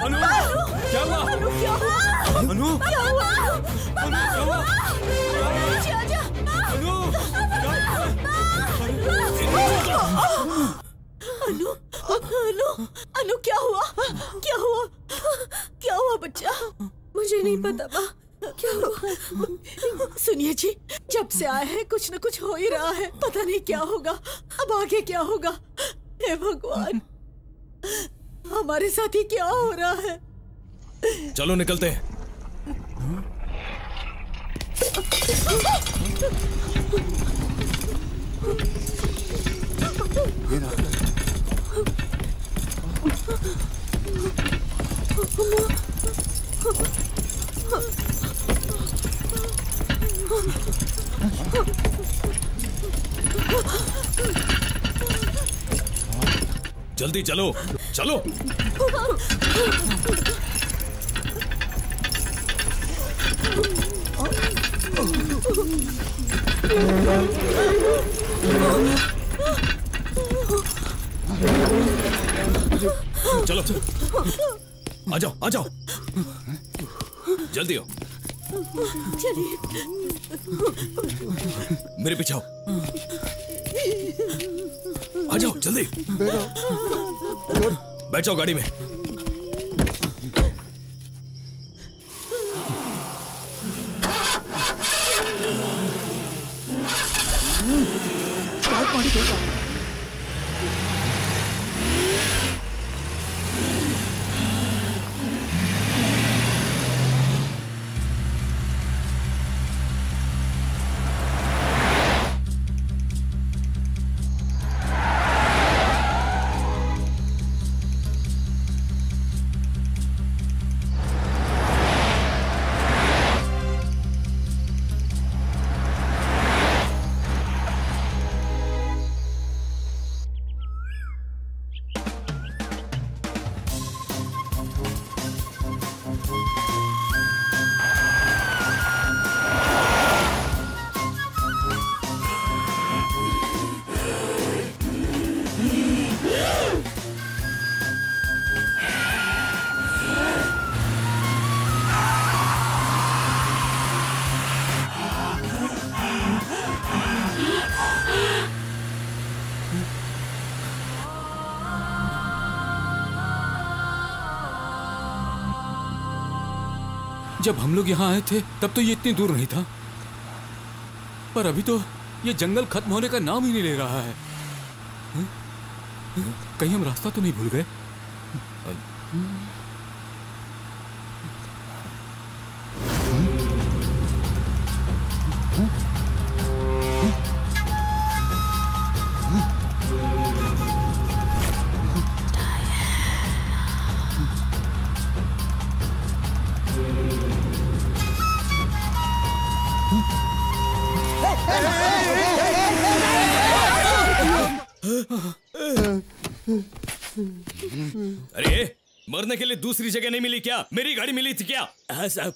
अनु क्या हुआ? अनु क्या हुआ? अनु क्या हुआ? अनु क्या हुआ? आजा अनु अनु अनु अनु क्या हुआ? क्या हुआ? क्या हुआ बच्चा? मुझे नहीं पता माँ, क्या हुआ? सुनिए जी, जब से आए हैं कुछ न कुछ हो ही रहा है, पता नहीं क्या होगा, अब आगे क्या होगा। हे भगवान, हमारे साथ ही क्या हो रहा है? चलो निकलते हैं। जल्दी चलो चलो। चलो आ जाओ आ जाओ, जल्दी हो। चलिए मेरे पीछे आओ, आ जाओ जल्दी। बैठ जाओ गाड़ी में। जब हम लोग यहाँ आए थे तब तो ये इतनी दूर नहीं था, पर अभी तो ये जंगल खत्म होने का नाम ही नहीं ले रहा है। कहीं हम रास्ता तो नहीं भूल गए? अरे मरने के लिए दूसरी जगह नहीं मिली क्या? मेरी गाड़ी मिली थी क्या? हाँ साहब,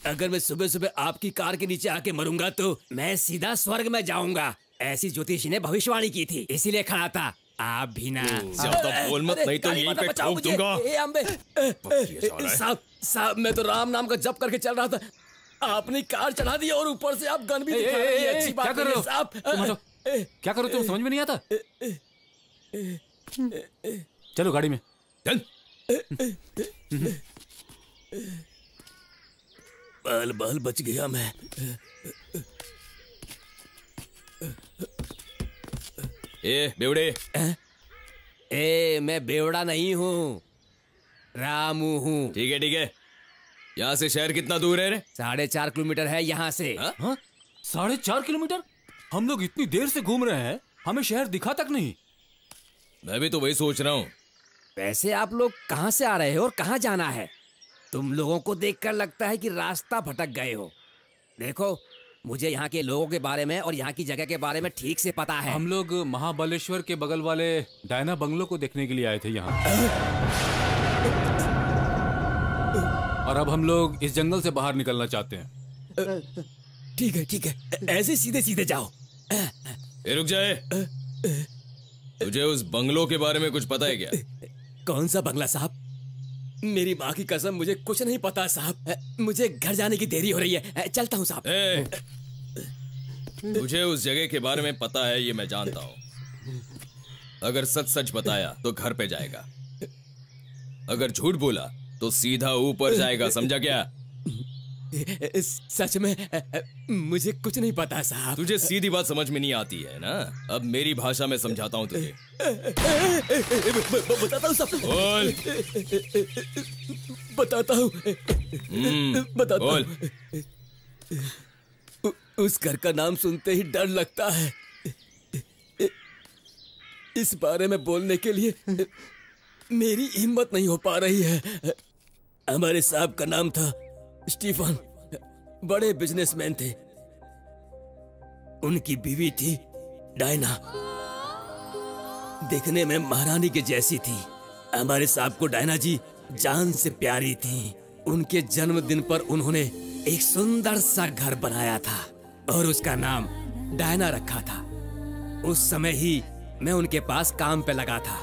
अगर मैं सुबह सुबह आपकी कार के नीचे आके मरूंगा तो मैं सीधा स्वर्ग में जाऊंगा, ऐसी ज्योतिषी ने भविष्यवाणी की थी, इसीलिए खड़ा था। आप भी ना ज्यादा बोल मत, नहीं तो यहीं पे ठोक दूंगा। साहब मैं तो राम नाम का जप करके चल रहा था, आपने कार चढ़ा दी और ऊपर से आप गन भी दिखा रही है। अच्छी बात नहीं साहब। क्या करो तुम, समझ में नहीं आता? चलो गाड़ी में चल। बाल बाल बच गया मैं। ए बेवड़े। मैं बेवड़ा नहीं हूँ, रामू हूँ। ठीक है, यहाँ से शहर कितना दूर है रे? 4.5 किलोमीटर है यहाँ से। 4.5 किलोमीटर? हम लोग इतनी देर से घूम रहे हैं, हमें शहर दिखा तक नहीं। मैं भी तो वही सोच रहा हूँ। वैसे आप लोग कहाँ से आ रहे हो और कहाँ जाना है? तुम लोगों को देखकर लगता है कि रास्ता भटक गए हो। देखो, मुझे यहाँ के लोगों के बारे में और यहाँ की जगह के बारे में ठीक से पता है। हम लोग महाबलेश्वर के बगल वाले डायना बंगलो को देखने के लिए आए थे यहाँ, और अब हम लोग इस जंगल से बाहर निकलना चाहते हैं। ठीक है, ऐसे सीधे सीधे जाओ। रुक जाए, तुझे उस बंगलो के बारे में कुछ पता है क्या? कौन सा बंगला साहब? मेरी माँ की कसम मुझे कुछ नहीं पता साहब। मुझे घर जाने की देरी हो रही है, चलता हूँ साहब। तुझे उस जगह के बारे में पता है, ये मैं जानता हूँ। अगर सच सच बताया तो घर पे जाएगा, अगर झूठ बोला तो सीधा ऊपर जाएगा, समझा क्या? सच में मुझे कुछ नहीं पता साहब। तुझे सीधी बात समझ में नहीं आती है ना? अब मेरी भाषा में समझाता हूँ तुझे। बताता हूँ साहब। बोल। बताता हूँ। बताता बोल। हूँ। उस घर का नाम सुनते ही डर लगता है। इस बारे में बोलने के लिए मेरी हिम्मत नहीं हो पा रही है। हमारे साहब का नाम था स्टीफन, बड़े बिजनेसमैन थे। उनकी बीवी थी डायना, देखने में महारानी के जैसी थी। हमारे साहब को डायना जी जान से प्यारी थी। उनके जन्मदिन पर उन्होंने एक सुंदर सा घर बनाया था और उसका नाम डायना रखा था। उस समय ही मैं उनके पास काम पे लगा था।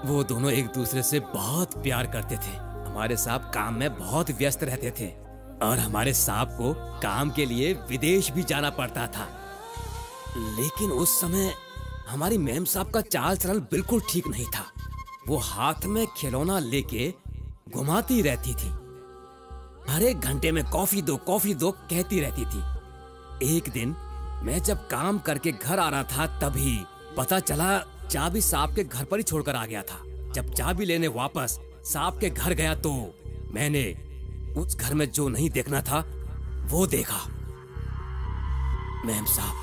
वो दोनों एक दूसरे से बहुत प्यार करते थे। हमारे साहब काम में बहुत व्यस्त रहते थे और हमारे साहब को काम के लिए विदेश भी जाना पड़ता था। लेकिन उस समय हमारी मैम साहब का चाल चलन बिल्कुल ठीक नहीं था। वो हाथ में खिलौना लेके घुमाती रहती थी। हर एक घंटे में कॉफी दो कहती रहती थी। एक दिन मैं जब काम करके घर आ रहा था तभी पता चला चाबी साहब के घर पर ही छोड़कर आ गया था। जब चाबी लेने वापस साहब के घर गया तो मैंने उस घर में जो नहीं देखना था वो देखा। मैम साहब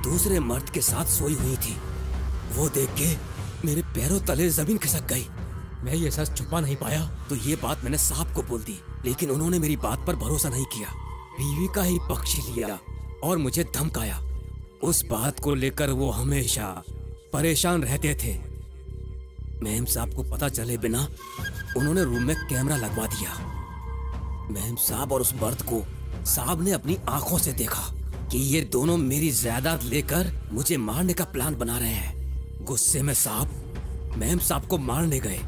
दूसरे मर्द के साथ सोई हुई थी। वो देख के मेरे पैरों तले जमीन खिसक गई। मैं ये सच छुपा नहीं पाया तो ये बात मैंने साहब को बोल दी, लेकिन उन्होंने मेरी बात पर भरोसा नहीं किया। बीवी का ही पक्ष लिया और मुझे धमकाया। उस बात को लेकर वो हमेशा परेशान रहते थे। मैम साहब को पता चले बिना उन्होंने रूम में कैमरा लगवा दिया। मैम साहब और उस मर्द को साहब ने अपनी आंखों से देखा कि ये दोनों मेरी जायदाद लेकर मुझे मारने का प्लान बना रहे हैं। गुस्से में साहब मैम साहब को मारने गए।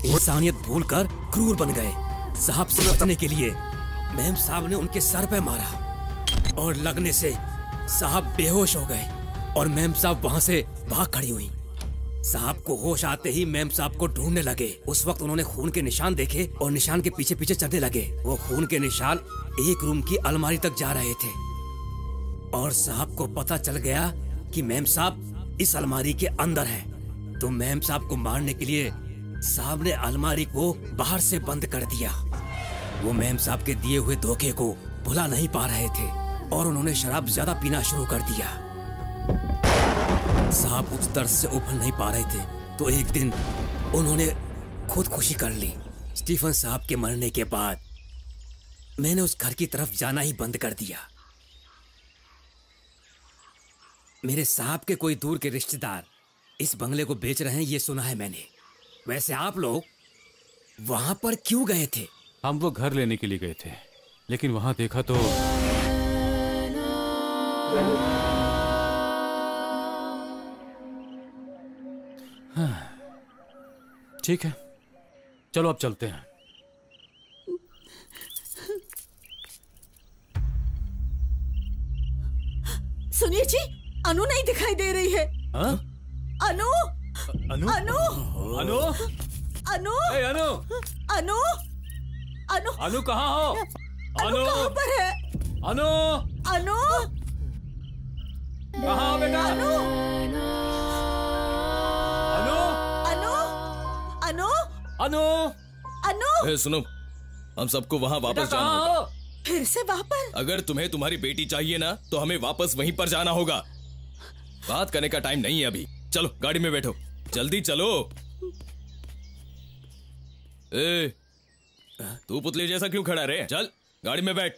इंसानियत भूलकर क्रूर बन गए। साहब से बचने के लिए मैम साहब ने उनके सर पे मारा और लगने से साहब बेहोश हो गए और मैम साहब वहां से भाग खड़ी हुई। साहब को होश आते ही मैम साहब को ढूंढने लगे। उस वक्त उन्होंने खून के निशान देखे और निशान के पीछे पीछे चलने लगे। वो खून के निशान एक रूम की अलमारी तक जा रहे थे और साहब को पता चल गया कि मैम साहब इस अलमारी के अंदर है। तो मैम साहब को मारने के लिए साहब ने अलमारी को बाहर से बंद कर दिया। वो मैम साहब के दिए हुए धोखे को भुला नहीं पा रहे थे और उन्होंने शराब ज्यादा पीना शुरू कर दिया। साहब उस दर्द से उभर नहीं पा रहे थे तो एक दिन उन्होंने खुदकुशी कर ली। स्टीफन साहब के मरने के बाद मैंने उस घर की तरफ जाना ही बंद कर दिया। मेरे साहब के कोई दूर के रिश्तेदार इस बंगले को बेच रहे हैं, ये सुना है मैंने। वैसे आप लोग वहां पर क्यों गए थे? हम वो घर लेने के लिए गए थे, लेकिन वहां देखा तो ठीक है, चलो अब चलते हैं। सुनिए जी, अनु नहीं दिखाई दे रही है। हाँ? अनु अनु अनु अनु अनु ए, अनु अनु अनु अनु कहाँ हो? अनु कहाँ पर है? अनु अनु कहाँ हो बेटा? अनु अनु अनु अनु अनु अनु ए, सुनो, हम सबको वहाँ वापस जाना कहाँ होगा। हो? फिर से वापस? अगर तुम्हें तुम्हारी बेटी चाहिए ना तो हमें वापस वहीं पर जाना होगा। बात करने का टाइम नहीं है अभी। चलो गाड़ी में बैठो, जल्दी चलो। ए, तू पुतले जैसा क्यों खड़ा रे? चल गाड़ी में बैठ।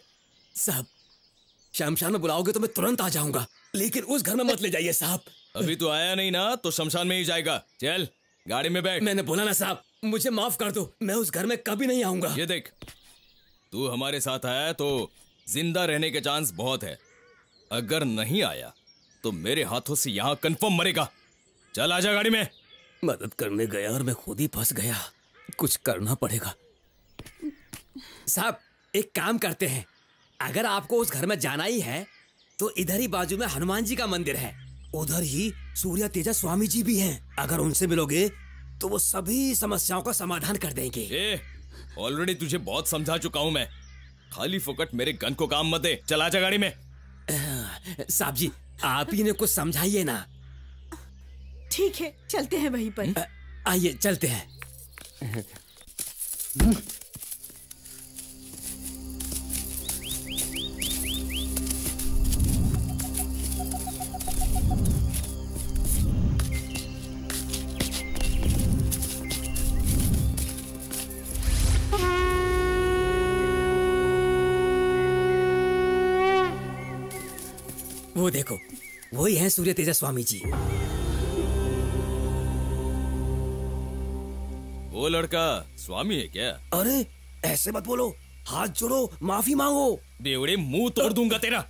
साहब शमशान में बुलाओगे तो मैं तुरंत आ जाऊंगा, लेकिन उस घर में मत ले जाइए साहब। अभी तो आया नहीं ना तो शमशान में ही जाएगा। चल गाड़ी में बैठ। मैंने बोला ना साहब, मुझे माफ कर दो, मैं उस घर में कभी नहीं आऊंगा। ये देख, तू हमारे साथ आया तो जिंदा रहने के चांस बहुत है। अगर नहीं आया तो मेरे हाथों से यहाँ कंफर्म मरेगा। चल आजा गाड़ी में। मदद करने गया और मैं खुद ही फंस गया। कुछ करना पड़ेगा। साहब एक काम करते हैं, अगर आपको उस घर में जाना ही है तो इधर ही बाजू में हनुमान जी का मंदिर है, उधर ही सूर्य तेजा स्वामी जी भी हैं। अगर उनसे मिलोगे तो वो सभी समस्याओं का समाधान कर देंगे। ऑलरेडी तुझे बहुत समझा चुका हूँ मैं, खाली फोकट मेरे गन को काम मत दे, चला जा गाड़ी में। साहब जी आप ही ने कुछ समझाइए ना। ठीक है चलते हैं वहीं पर। आइए चलते हैं। वो देखो वही हैं सूर्य तेजा स्वामी जी। वो लड़का स्वामी है क्या? अरे ऐसे मत बोलो, हाथ जोड़ो माफी मांगो। बेवड़े मुंह तोड़ दूंगा तेरा।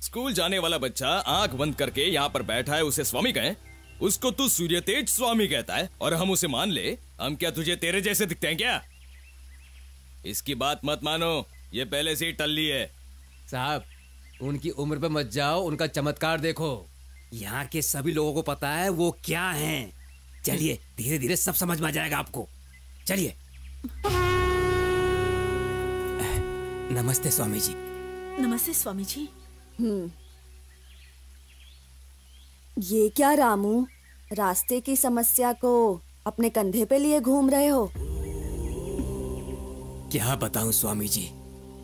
स्कूल जाने वाला बच्चा आंख बंद करके यहाँ पर बैठा है, उसे स्वामी कहें? उसको तू सूर्य तेज स्वामी कहता है और हम उसे मान ले? हम क्या तुझे तेरे जैसे दिखते हैं क्या? इसकी बात मत मानो, ये पहले से ही टल्ली है। साहब उनकी उम्र पे मत जाओ, उनका चमत्कार देखो। यहाँ के सभी लोगों को पता है वो क्या हैं। चलिए धीरे धीरे सब समझ में आ जाएगा आपको। चलिए। नमस्ते स्वामी जी। नमस्ते स्वामी जी। ये क्या रामू, रास्ते की समस्या को अपने कंधे पे लिए घूम रहे हो? क्या बताऊं स्वामी जी,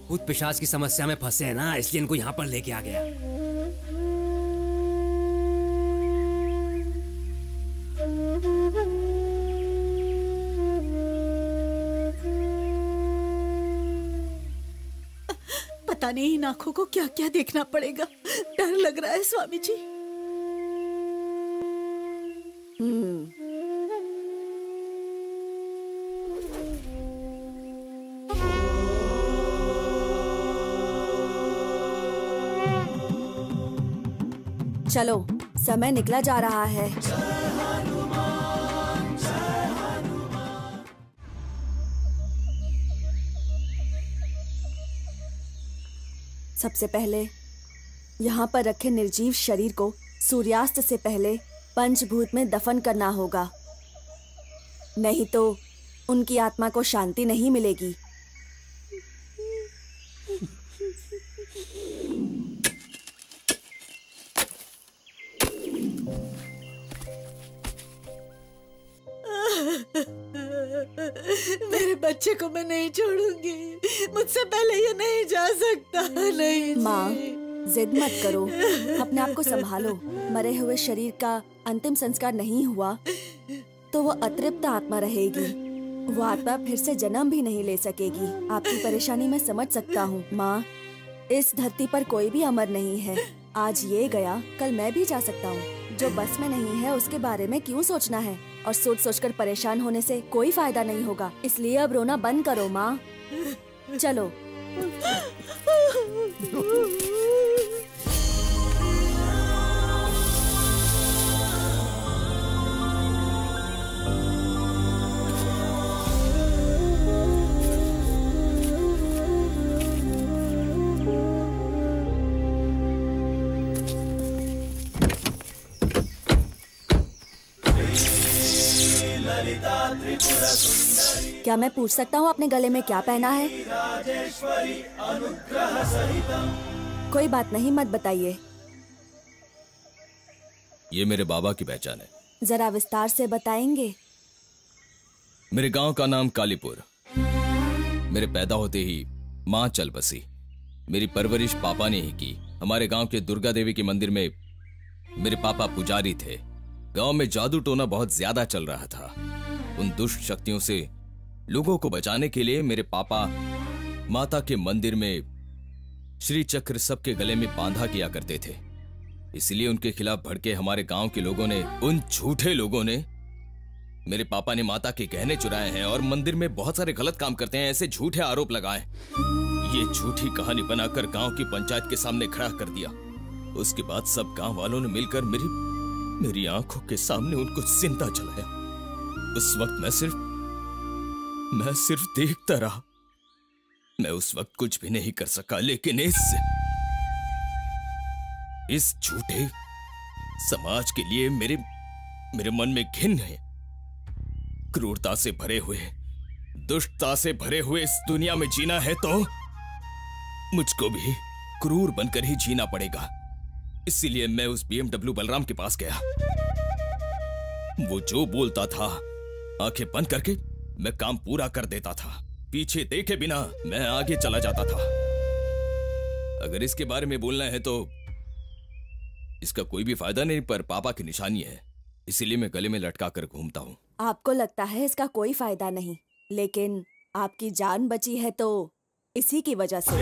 भूत पिशाच की समस्या में फंसे हैं ना, इसलिए इनको यहाँ पर लेके आ गया। पता नहीं इन आंखों को क्या क्या देखना पड़ेगा, डर लग रहा है स्वामी जी। चलो समय निकला जा रहा है। सबसे पहले यहाँ पर रखे निर्जीव शरीर को सूर्यास्त से पहले पंचभूत में दफन करना होगा, नहीं तो उनकी आत्मा को शांति नहीं मिलेगी। मेरे बच्चे को मैं नहीं छोड़ूंगी, मुझसे पहले ये नहीं जा सकता। नहीं माँ जिद मत करो, अपने आप को संभालो। मरे हुए शरीर का अंतिम संस्कार नहीं हुआ तो वो अतृप्त आत्मा रहेगी, वो आत्मा फिर से जन्म भी नहीं ले सकेगी। आपकी परेशानी मैं समझ सकता हूँ माँ, इस धरती पर कोई भी अमर नहीं है। आज ये गया कल मैं भी जा सकता हूँ। जो बस में नहीं है उसके बारे में क्यों सोचना है, और सोच सोचकर परेशान होने से कोई फायदा नहीं होगा। इसलिए अब रोना बंद करो माँ, चलो। क्या मैं पूछ सकता हूँ आपने गले में क्या पहना है? कोई बात नहीं, मत बताइए। ये मेरे बाबा की पहचान है। जरा विस्तार से बताएंगे? मेरे गांव का नाम कालीपुर। मेरे पैदा होते ही माँ चल बसी। मेरी परवरिश पापा ने ही की। हमारे गांव के दुर्गा देवी के मंदिर में मेरे पापा पुजारी थे। गांव में जादू टोना बहुत ज्यादा चल रहा था। उन दुष्ट शक्तियों से लोगों को बचाने के लिए मेरे पापा माता के मंदिर में श्री चक्र सबके गले में बांधा किया करते थे। इसलिए उनके खिलाफ भड़के हमारे गांव के लोगों ने, उन झूठे लोगों ने मेरे पापा ने माता के गहने चुराए हैं और मंदिर में बहुत सारे गलत काम करते हैं, ऐसे झूठे आरोप लगाए। ये झूठी कहानी बनाकर गांव की पंचायत के सामने खड़ा कर दिया। उसके बाद सब गांव वालों ने मिलकर मेरी आंखों के सामने उनको जिंदा जलाया। उस वक्त मैं सिर्फ मैं सिर्फ देखता रहा। मैं उस वक्त कुछ भी नहीं कर सका, लेकिन इस झूठे समाज के लिए मेरे मन में घिन है। क्रूरता से भरे हुए, दुष्टता से भरे हुए इस दुनिया में जीना है तो मुझको भी क्रूर बनकर ही जीना पड़ेगा। इसीलिए मैं उस BMW बलराम के पास गया। वो जो बोलता था आंखें बंद करके मैं काम पूरा कर देता था। पीछे देखे बिना मैं आगे चला जाता था। अगर इसके बारे में बोलना है तो इसका कोई भी फायदा नहीं, पर पापा की निशानी है, इसीलिए मैं गले में लटका कर घूमता हूँ। आपको लगता है इसका कोई फायदा नहीं, लेकिन आपकी जान बची है तो इसी की वजह से।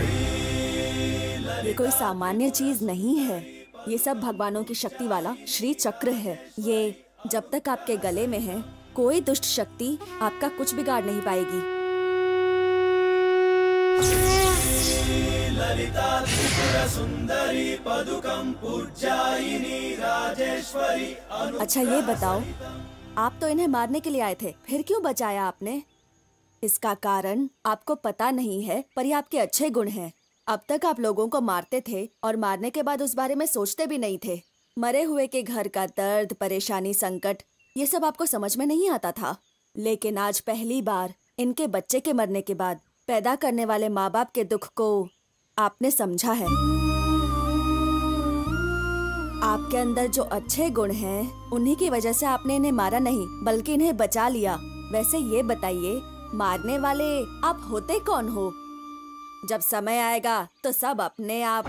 ये कोई सामान्य चीज नहीं है, ये सब भगवानों की शक्ति वाला श्री चक्र है। ये जब तक आपके गले में है, कोई दुष्ट शक्ति आपका कुछ बिगाड़ नहीं पाएगी। अच्छा ये बताओ, आप तो इन्हें मारने के लिए आए थे, फिर क्यों बचाया आपने? इसका कारण आपको पता नहीं है, पर ये आपके अच्छे गुण हैं। अब तक आप लोगों को मारते थे और मारने के बाद उस बारे में सोचते भी नहीं थे। मरे हुए के घर का दर्द, परेशानी, संकट, ये सब आपको समझ में नहीं आता था। लेकिन आज पहली बार इनके बच्चे के मरने के बाद पैदा करने वाले माँ बाप के दुख को आपने समझा है। आपके अंदर जो अच्छे गुण हैं, उन्हीं की वजह से आपने इन्हें मारा नहीं, बल्कि इन्हें बचा लिया। वैसे ये बताइए, मारने वाले आप होते कौन हो? जब समय आएगा तो सब अपने आप